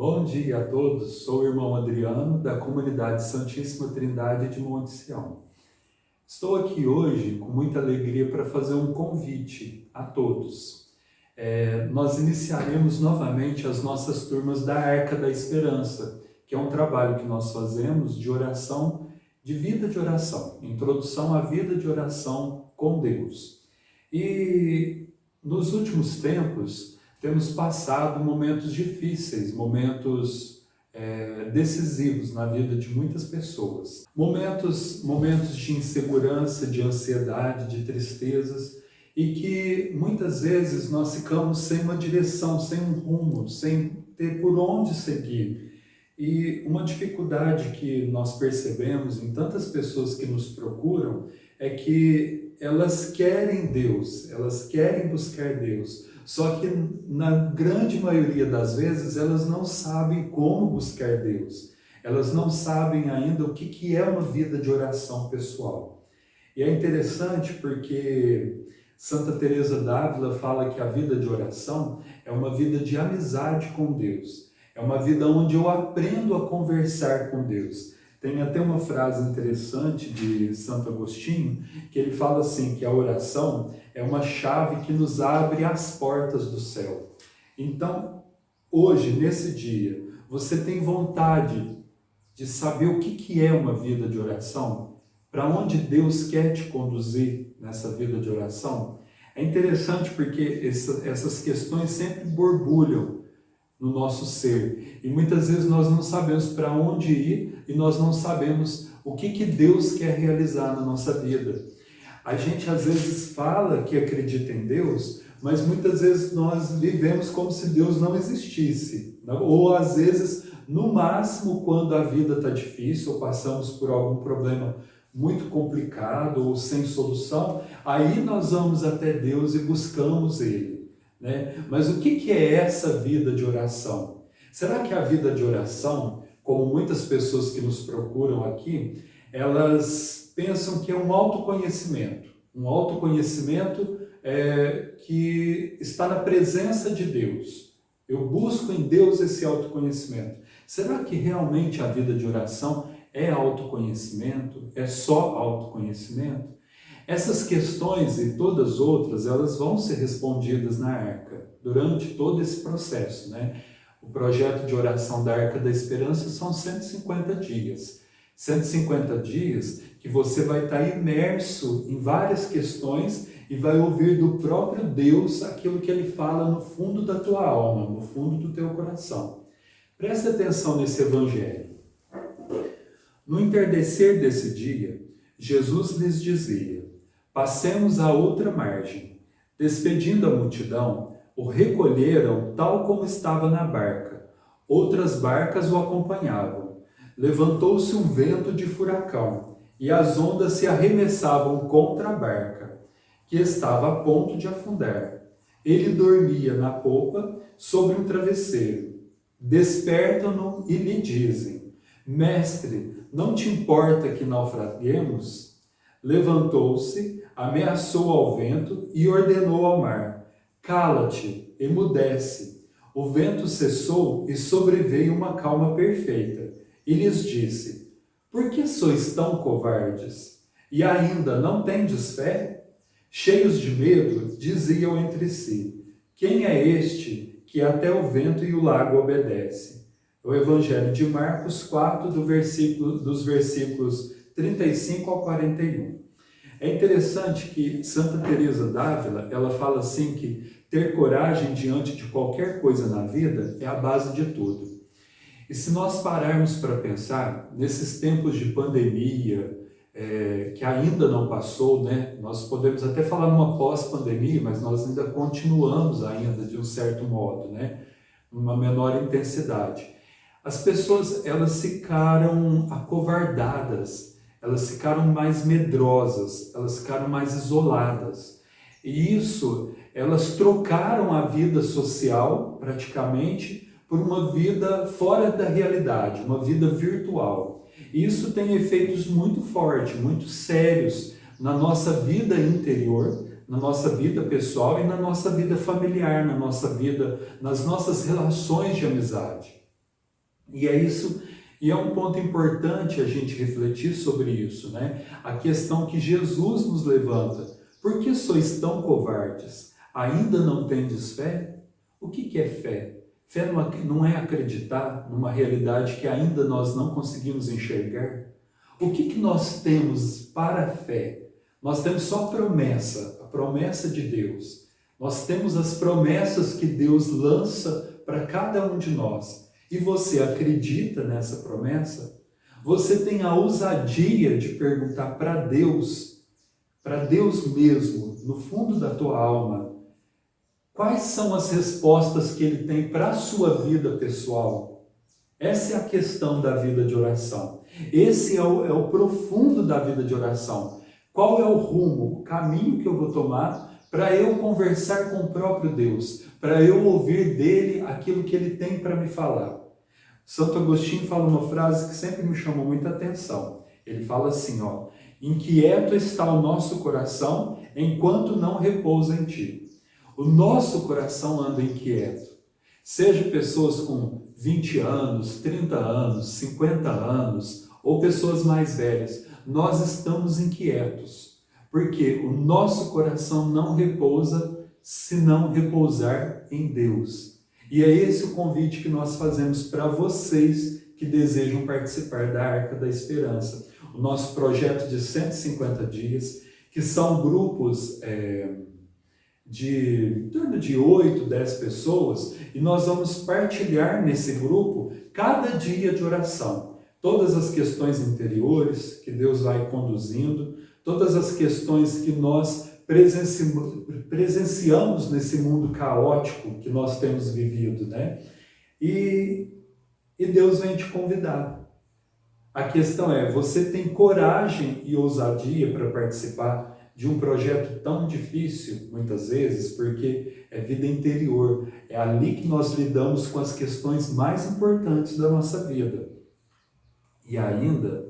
Bom dia a todos, sou o irmão Adriano, da comunidade Santíssima Trindade de Monte Sião. Estou aqui hoje com muita alegria para fazer um convite a todos. Nós iniciaremos novamente as nossas turmas da Arca da Esperança, que é um trabalho que nós fazemos de oração, de vida de oração, introdução à vida de oração com Deus. E nos últimos tempos, temos passado momentos difíceis, momentos decisivos na vida de muitas pessoas. Momentos de insegurança, de ansiedade, de tristezas, e que muitas vezes nós ficamos sem uma direção, sem um rumo, sem ter por onde seguir. E uma dificuldade que nós percebemos em tantas pessoas que nos procuram é que elas querem Deus, elas querem buscar Deus, só que na grande maioria das vezes elas não sabem como buscar Deus, elas não sabem ainda o que é uma vida de oração pessoal. E é interessante porque Santa Teresa d'Ávila fala que a vida de oração é uma vida de amizade com Deus, é uma vida onde eu aprendo a conversar com Deus. Tem até uma frase interessante de Santo Agostinho, que ele fala assim, que a oração é uma chave que nos abre as portas do céu. Então, hoje, nesse dia, você tem vontade de saber o que é uma vida de oração? Para onde Deus quer te conduzir nessa vida de oração? É interessante porque essas questões sempre borbulham no nosso ser. E muitas vezes nós não sabemos para onde ir e nós não sabemos o que Deus quer realizar na nossa vida. A gente às vezes fala que acredita em Deus, mas muitas vezes nós vivemos como se Deus não existisse. Ou às vezes, no máximo, quando a vida está difícil ou passamos por algum problema muito complicado ou sem solução, aí nós vamos até Deus e buscamos Ele. Mas o que é essa vida de oração? Será que a vida de oração, como muitas pessoas que nos procuram aqui, elas pensam que é um autoconhecimento que está na presença de Deus. Eu busco em Deus esse autoconhecimento. Será que realmente a vida de oração é autoconhecimento? É só autoconhecimento? Essas questões e todas outras, elas vão ser respondidas na Arca, durante todo esse processo, O projeto de oração da Arca da Esperança são 150 dias. 150 dias que você vai estar imerso em várias questões e vai ouvir do próprio Deus aquilo que Ele fala no fundo da tua alma, no fundo do teu coração. Preste atenção nesse Evangelho. No entardecer desse dia, Jesus lhes dizia: passemos à outra margem. Despedindo a multidão, o recolheram tal como estava na barca. Outras barcas o acompanhavam. Levantou-se um vento de furacão, e as ondas se arremessavam contra a barca, que estava a ponto de afundar. Ele dormia na popa, sobre um travesseiro. Despertam-no e lhe dizem: Mestre, não te importa que naufraguemos? Levantou-se, ameaçou ao vento e ordenou ao mar: cala-te, emudece. O vento cessou e sobreveio uma calma perfeita. E lhes disse: por que sois tão covardes? E ainda não tendes fé? Cheios de medo, diziam entre si: quem é este que até o vento e o lago obedece? O Evangelho de Marcos 4, dos versículos 35 ao 41. É interessante que Santa Teresa d'Ávila, ela fala assim que ter coragem diante de qualquer coisa na vida é a base de tudo. E se nós pararmos para pensar, nesses tempos de pandemia, que ainda não passou, nós podemos até falar numa pós-pandemia, mas nós ainda continuamos ainda de um certo modo, numa menor intensidade. As pessoas, elas ficaram acovardadas, elas ficaram mais medrosas, elas ficaram mais isoladas. E isso, elas trocaram a vida social, praticamente, por uma vida fora da realidade, uma vida virtual. E isso tem efeitos muito fortes, muito sérios na nossa vida interior, na nossa vida pessoal e na nossa vida familiar, nas nossas relações de amizade. E é isso, e é um ponto importante a gente refletir sobre isso, né? A questão que Jesus nos levanta. Por que sois tão covardes? Ainda não tendes fé? O que é fé? Fé não é acreditar numa realidade que ainda nós não conseguimos enxergar? O que nós temos para a fé? Nós temos só promessa, a promessa de Deus. Nós temos as promessas que Deus lança para cada um de nós. E você acredita nessa promessa? Você tem a ousadia de perguntar para Deus mesmo, no fundo da tua alma, quais são as respostas que Ele tem para a sua vida pessoal? Essa é a questão da vida de oração. Esse é o profundo da vida de oração. Qual é o rumo, o caminho que eu vou tomar para eu conversar com o próprio Deus, para eu ouvir dele aquilo que ele tem para me falar? Santo Agostinho fala uma frase que sempre me chamou muita atenção. Ele fala assim, ó: inquieto está o nosso coração enquanto não repousa em ti. O nosso coração anda inquieto. Seja pessoas com 20 anos, 30 anos, 50 anos, ou pessoas mais velhas, nós estamos inquietos, porque o nosso coração não repousa se não repousar em Deus. E é esse o convite que nós fazemos para vocês que desejam participar da Arca da Esperança. O nosso projeto de 150 dias, que são grupos de em torno de 8, 10 pessoas, e nós vamos partilhar nesse grupo cada dia de oração. Todas as questões interiores que Deus vai conduzindo, todas as questões que nós presenciamos nesse mundo caótico que nós temos vivido, né? E Deus vem te convidar. A questão é, você tem coragem e ousadia para participar de um projeto tão difícil, muitas vezes, porque é vida interior. É ali que nós lidamos com as questões mais importantes da nossa vida. E ainda,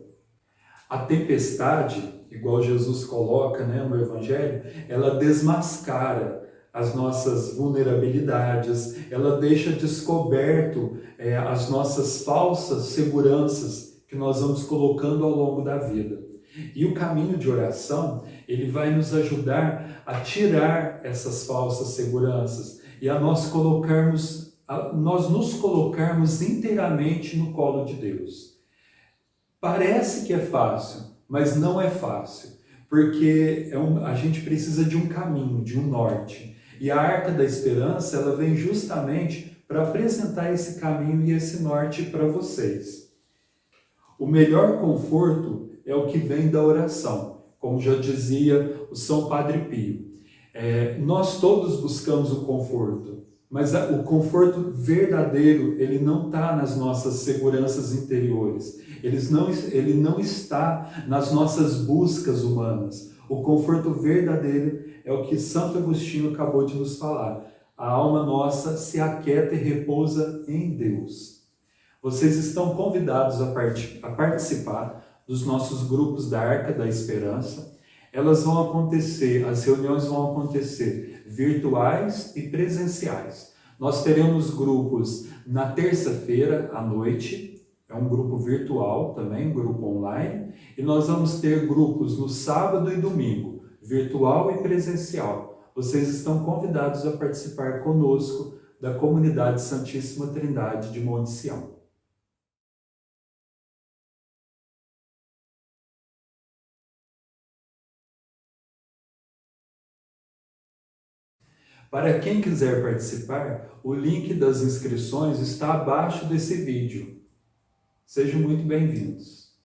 a tempestade, igual Jesus coloca, né, no Evangelho, ela desmascara as nossas vulnerabilidades, ela deixa descoberto as nossas falsas seguranças que nós vamos colocando ao longo da vida. E o caminho de oração, ele vai nos ajudar a tirar essas falsas seguranças e a nós nos colocarmos inteiramente no colo de Deus. Parece que é fácil, mas não é fácil, porque a gente precisa de um caminho, de um norte. E a Arca da Esperança, ela vem justamente para apresentar esse caminho e esse norte para vocês. O melhor conforto é o que vem da oração, como já dizia o São Padre Pio. Nós todos buscamos o conforto, mas o conforto verdadeiro, ele não está nas nossas seguranças interiores, ele não está nas nossas buscas humanas. O conforto verdadeiro é o que Santo Agostinho acabou de nos falar. A alma nossa se aquieta e repousa em Deus. Vocês estão convidados a participar dos nossos grupos da Arca da Esperança. Elas vão acontecer, as reuniões vão acontecer virtuais e presenciais. Nós teremos grupos na terça-feira à noite, é um grupo virtual também, um grupo online, e nós vamos ter grupos no sábado e domingo, virtual e presencial. Vocês estão convidados a participar conosco da comunidade Santíssima Trindade de Monte Sião. Para quem quiser participar, o link das inscrições está abaixo desse vídeo. Sejam muito bem-vindos.